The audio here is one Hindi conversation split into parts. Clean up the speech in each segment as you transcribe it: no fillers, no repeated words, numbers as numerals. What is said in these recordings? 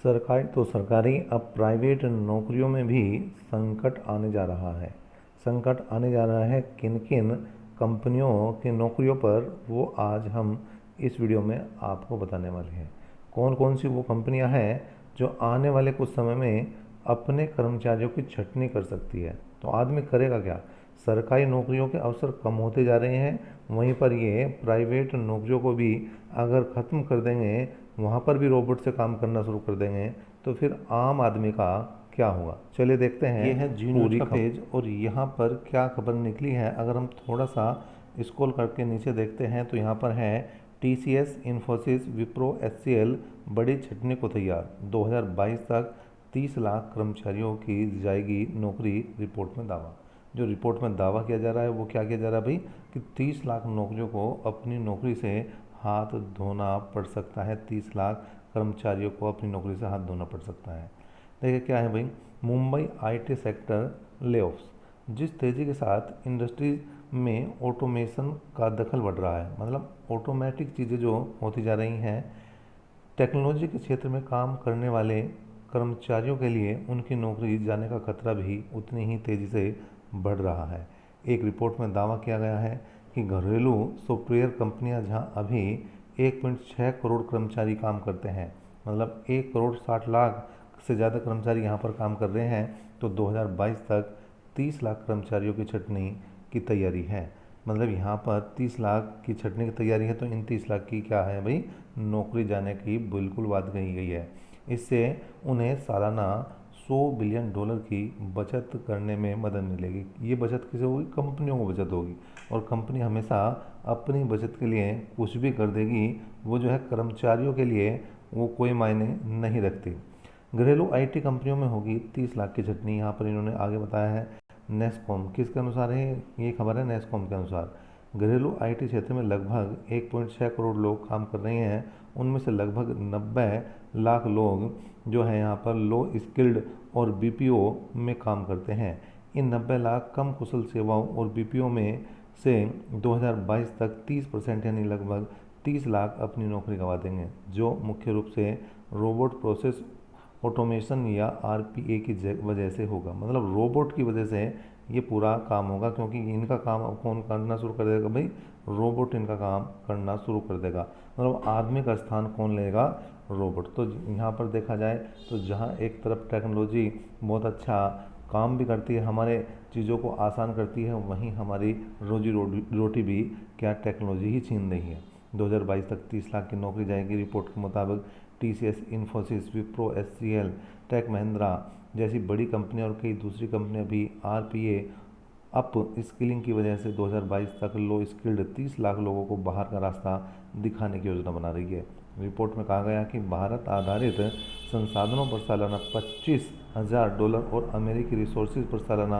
सरकारी अब प्राइवेट नौकरियों में भी संकट आने जा रहा है। संकट आने जा रहा है किन किन कंपनियों की नौकरियों पर, वो आज हम इस वीडियो में आपको बताने वाले हैं। कौन कौन सी वो कंपनियां हैं जो आने वाले कुछ समय में अपने कर्मचारियों की छंटनी कर सकती है। तो आदमी करेगा क्या? सरकारी नौकरियों के अवसर कम होते जा रहे हैं, वहीं पर ये प्राइवेट नौकरियों को भी अगर ख़त्म कर देंगे, वहाँ पर भी रोबोट से काम करना शुरू कर देंगे, तो फिर आम आदमी का क्या होगा। चलिए देखते हैं। ये है जी न्यूज़ का पेज और यहाँ पर क्या खबर निकली है। अगर हम थोड़ा सा स्क्रॉल करके नीचे देखते हैं तो यहाँ पर है TCS, इन्फोसिस, विप्रो, HCL बड़ी छंटनी को तैयार। 2022 तक 30 लाख कर्मचारियों की जाएगी नौकरी, रिपोर्ट में दावा। जो रिपोर्ट में दावा किया जा रहा है वो क्या किया जा रहा है भाई, कि 30 लाख नौकरियों को अपनी नौकरी से हाथ धोना पड़ सकता है। 30 लाख कर्मचारियों को अपनी नौकरी से हाथ धोना पड़ सकता है। देखिए क्या है भाई, मुंबई IT सेक्टर लेऑफ्स। जिस तेज़ी के साथ इंडस्ट्री में ऑटोमेशन का दखल बढ़ रहा है, मतलब ऑटोमेटिक चीज़ें जो होती जा रही हैं, टेक्नोलॉजी के क्षेत्र में काम करने वाले कर्मचारियों के लिए उनकी नौकरी जाने का खतरा भी उतनी ही तेज़ी से बढ़ रहा है। एक रिपोर्ट में दावा किया गया है कि घरेलू सॉफ्टवेयर कंपनियां जहां अभी 1.6 करोड़ कर्मचारी काम करते हैं, मतलब 1 करोड़ 60 लाख से ज़्यादा कर्मचारी यहां पर काम कर रहे हैं, तो 2022 तक 30 लाख कर्मचारियों की छंटनी की तैयारी है। मतलब यहाँ पर 30 लाख की छंटनी की तैयारी है, तो इन 30 लाख की क्या है भाई, नौकरी जाने की बिल्कुल बात कही गई है। इससे उन्हें सालाना $100 बिलियन की बचत करने में मदद मिलेगी। ये बचत किसे होगी? कंपनियों को बचत होगी, और कंपनी हमेशा अपनी बचत के लिए कुछ भी कर देगी, वो जो है कर्मचारियों के लिए वो कोई मायने नहीं रखती। घरेलू IT कंपनियों में होगी 30 लाख की छंटनी। यहाँ पर इन्होंने आगे बताया है नेस्कॉम, किसके अनुसार है ये खबर है, नेस्कॉम के अनुसार। घरेलू IT क्षेत्र में लगभग 1.6 करोड़ लोग काम कर रहे हैं। उनमें से लगभग 90 लाख लोग जो है यहाँ पर लो स्किल्ड और BPO में काम करते हैं। इन 90 लाख कम कुशल सेवाओं और BPO में से 2022 तक 30% यानी लगभग 30 लाख अपनी नौकरी गंवा देंगे, जो मुख्य रूप से रोबोट प्रोसेस ऑटोमेशन या RPA की वजह से होगा। मतलब रोबोट की वजह से ये पूरा काम होगा, क्योंकि इनका काम अब कौन करना शुरू कर देगा भाई, रोबोट इनका काम करना शुरू कर देगा। मतलब आदमी का स्थान कौन लेगा? रोबोट। तो यहाँ पर देखा जाए तो जहाँ एक तरफ टेक्नोलॉजी बहुत अच्छा काम भी करती है, हमारे चीज़ों को आसान करती है, वहीं हमारी रोजी रोटी भी क्या टेक्नोलॉजी ही छीन रही है। 2022 तक 30 लाख की नौकरी जाएगी। रिपोर्ट के मुताबिक TCS, Infosys, Wipro, HCL, tech Mahindra जैसी बड़ी कंपनियां और कई दूसरी कंपनियां भी RPA अप स्किलिंग की वजह से 2022 तक लो स्किल्ड 30 लाख लोगों को बाहर का रास्ता दिखाने की योजना बना रही है। रिपोर्ट में कहा गया कि भारत आधारित संसाधनों पर सालाना $25,000 और अमेरिकी रिसोर्सेज पर सालाना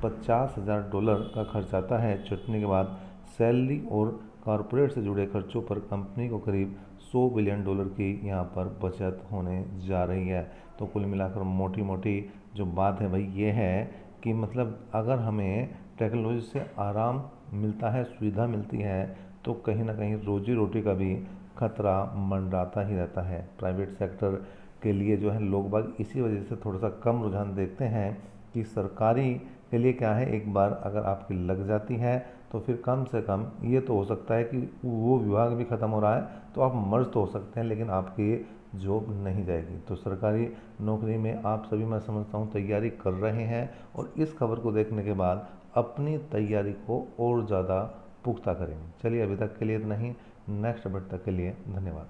$50,000 का खर्च आता है। छुटने के बाद सैलरी और कॉरपोरेट से जुड़े खर्चों पर कंपनी को करीब $100 बिलियन की यहाँ पर बचत होने जा रही है। तो कुल मिलाकर मोटी मोटी जो बात है भाई ये है कि मतलब अगर हमें टेक्नोलॉजी से आराम मिलता है, सुविधा मिलती है, तो कहीं ना कहीं रोजी रोटी का भी खतरा मंडराता ही रहता है। प्राइवेट सेक्टर के लिए जो है लोग बाग इसी वजह से थोड़ा सा कम रुझान देखते हैं कि सरकारी के लिए क्या है, एक बार अगर आपकी लग जाती है तो फिर कम से कम ये तो हो सकता है कि वो विभाग भी ख़त्म हो रहा है तो आप मर्ज तो हो सकते हैं, लेकिन आपकी जॉब नहीं जाएगी। तो सरकारी नौकरी में आप सभी, मैं समझता हूँ, तैयारी कर रहे हैं, और इस खबर को देखने के बाद अपनी तैयारी को और ज़्यादा पुख्ता करेंगे। चलिए अभी तक के लिए इतना ही। नेक्स्ट अपडेट तक के लिए धन्यवाद।